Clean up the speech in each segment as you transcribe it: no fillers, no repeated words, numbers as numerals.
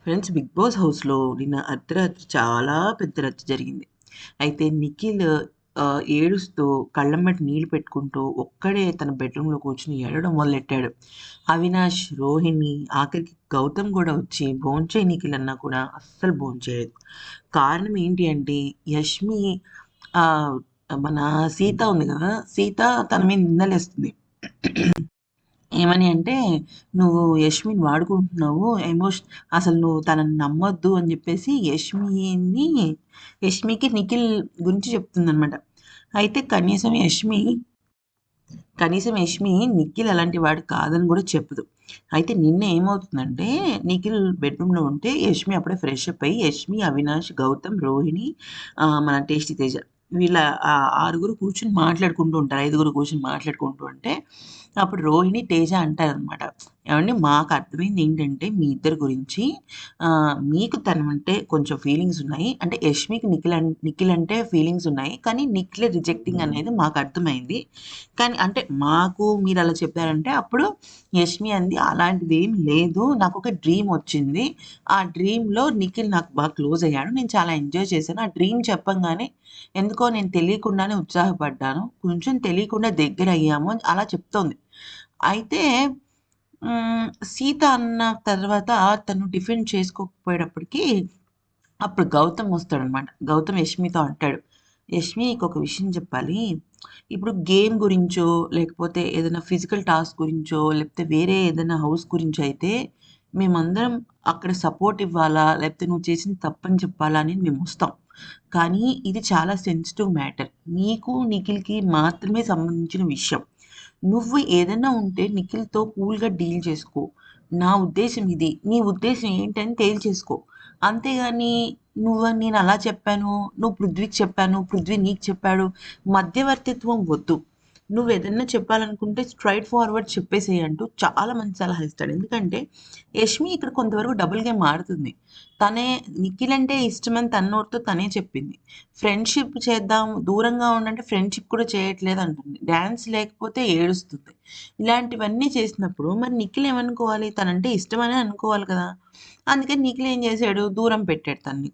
Friends, 'big boss' హౌస్‌లో నిన్న అర్ధరాత్రి చాలా పెద్ద రచ్చ జరిగింది. అయితే నిఖిల్ ఏడుస్తూ కళ్ళమ్మట నీళ్లు పెట్టుకుంటూ ఒక్కడే తన బెడ్‌రూమ్‌లో కూర్చొని ఏడవడం మొదలెట్టాడు. అవినాష్, రోహిణి, ఆఖరికి గౌతమ్ గూడా వచ్చి భోంచేయి నిఖిల్ అన్నా కూడా అస్సలు భోంచేయలేదు. కారణం ఏంటి అంటే యష్మి ఆహ్, మన సీత ఉంది గదా! సీత తన మీద నిందలేస్తుంది. ఏమని అంటే, "నువ్వు యష్మిని వాడుకుంటున్నావు. అసలు నువ్వు తనని నమ్మొద్దు" అని జెప్పేసి యష్మికి నిఖిల్ గురించి చెప్తుందనమాట. అయితే కనీసం యష్మి నిఖిల్ అలాంటి వాడు కాదని గూడా చెప్పదు. అయితే నిన్న ఏమవుతుందంటే, నిఖిల్ బెడ్‌రూమ్‌లో ఉంటే యష్మి అప్పుడే ఫ్రెష్ అప్ అయ్యి అవినాష్, గౌతమ్, రోహిణి, మన టేస్టీ తేజ వీళ్ళ ఆరుగురు కూర్చొని మాట్లాడుకుంటూ ఉంటారు. ఐదుగురు కూర్చొని మాట్లాడుకుంటూ ఉంటే, అప్పుడు రోహిణి, తేజ అంటారనమాట. ఏవండీ, మాకు అర్థమైంది ఏంటంటే మీ ఇద్దరి గురించి మీకు తనంటే కొంచెం ఫీలింగ్స్ ఉన్నాయి. అంటే యష్మికి నిఖిల్ అంటే ఫీలింగ్స్ ఉన్నాయి. కానీ నిఖిలే రిజెక్టింగ్ అనేది మాకు అర్థమైంది. కానీ అంటే మాకు మీరలా చెప్పారంటే, అప్పుడు యష్మి అంది, "అలాంటిదేమి లేదు. నాకొక డ్రీమ్ వచ్చింది. ఆ డ్రీమ్‌లో నిఖిల్ నాకు బాగా క్లోజ్ అయ్యాడు. నేను చాలా ఎంజాయ్ చేశాను. ఆ డ్రీమ్ చెప్పంగానే ఎందుకో నేను తెలియకుండానే ఉత్సాహపడ్డాను. కొంచెం తెలియకుండా దగ్గరయ్యాము" అని అలా చెప్తోంది. అయితే సీత అన్న తర్వాత తను డిఫెండ్ చేసుకోకపోయేటప్పటికి అప్పుడు గౌతమ్ వస్తాడనమాట. గౌతమ్ యష్మితో అంటాడు, "యష్మి, నీకొక విషయం చెప్పాలి. ఇప్పుడు గేమ్ గురించో, లేకపోతే ఏదైనా ఫిజికల్ టాస్క్ గురించో, లేకపోతే వేరే ఏదైనా హౌస్ గురించో అయితే మేమందరం అక్కడ సపోర్ట్ ఇవ్వాలా? లేకపోతే నువ్వు చేసింది తప్పని చెప్పాలా అని మేమొస్తాం. కానీ ఇది చాలా సెన్సిటివ్ మ్యాటర్. నీకు, నిఖిల్‌కి మాత్రమే సంబంధించిన విషయం. నువ్వు ఏదైనా ఉంటే నిఖిల్‌తో కూల్‌గా డీల్ చేసుకో. నా ఉద్దేశ్యం ఇది. నీ ఉద్దేశ్యం ఏంటని తేల్చేసుకో. అంతేగాని నేనలా చెప్పాను, నువ్వు పృథ్వీకి చెప్పాను, పృథ్వీ నీకు చెప్పాడు. మధ్యవర్తిత్వం వద్దు. నువ్వేదన్నా చెప్పాలనుకుంటే స్ట్రెయిట్ ఫార్వర్డ్ చెప్పేసేయి" అంటూ చాలా మంచి సలహా ఇస్తాడు. ఎందుకంటే యష్మి ఇక్కడ కొంతవరకు డబుల్ గేమ్ ఆడుతుంది. తనే నిఖిల్ అంటే ఇష్టమని తన నోటితో తనే చెప్పింది. ఫ్రెండ్‌షిప్ చేద్దాం, దూరంగా ఉండంటే ఫ్రెండ్‌షిప్ కూడా చేయట్లేదు అంటుంది. డాన్స్ లేకపోతే ఏడుస్తుంది. ఇలాంటివన్నీ చేసినప్పుడు మరి నిఖిల్ ఏమనుకోవాలి? తనంటే ఇష్టమనే అనుకోవాలి కదా! అందుకని నిఖిల్ ఏం చేశాడు? దూరం పెట్టాడు తనని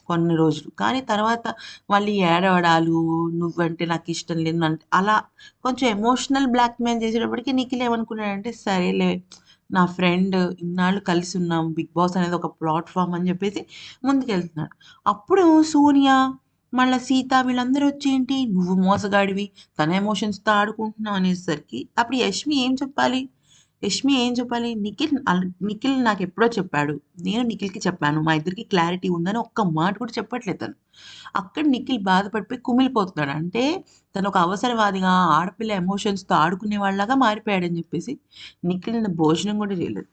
కొన్ని రోజులు. కానీ తర్వాత మళ్ళీ ఏడవడాలు, "నువ్వంటే నాకిష్టం లేదు" అలా కొంచెం ఎమోషనల్ బ్లాక్‌మెయిల్ చేసేటప్పటికి నిఖిల్ ఏమనుకున్నాడంటే, సరేలే నా ఫ్రెండ్, ఇన్నాళ్ళు కలిసున్నాం. 'బిగ్ బాస్' అనేది ఒక ప్లాట్‌ఫార్మ్ అని చెప్పేసి ముందుకెళ్తున్నాడు. అప్పుడు సోనియా, మళ్ళా సీత వీళ్ళందరూ వచ్చి ఏంటి, "నువ్వు మోసగాడివి, తన ఎమోషన్స్‌తో ఆడుకుంటున్నావు" అనేసరికి అప్పుడు యష్మి ఏం చెప్పాలి? నిఖిల్ నాకెప్పుడో చెప్పాడు. నేను నిఖిల్‌కి చెప్పాను. మా ఇద్దరికీ క్లారిటీ ఉందని ఒక్క మాట కూడా చెప్పట్లేదు తను. అక్కడ నిఖిల్ బాధపడిపోయి కుమిలిపోతున్నాడు. అంటే తను ఒక అవసరవాదిగా, ఆడపిల్ల ఎమోషన్స్‌తో ఆడుకునేవాడిలాగా మారిపోయాడని చెప్పేసి నిఖిల్ నిన్న భోజనం కూడా చేయలేదు.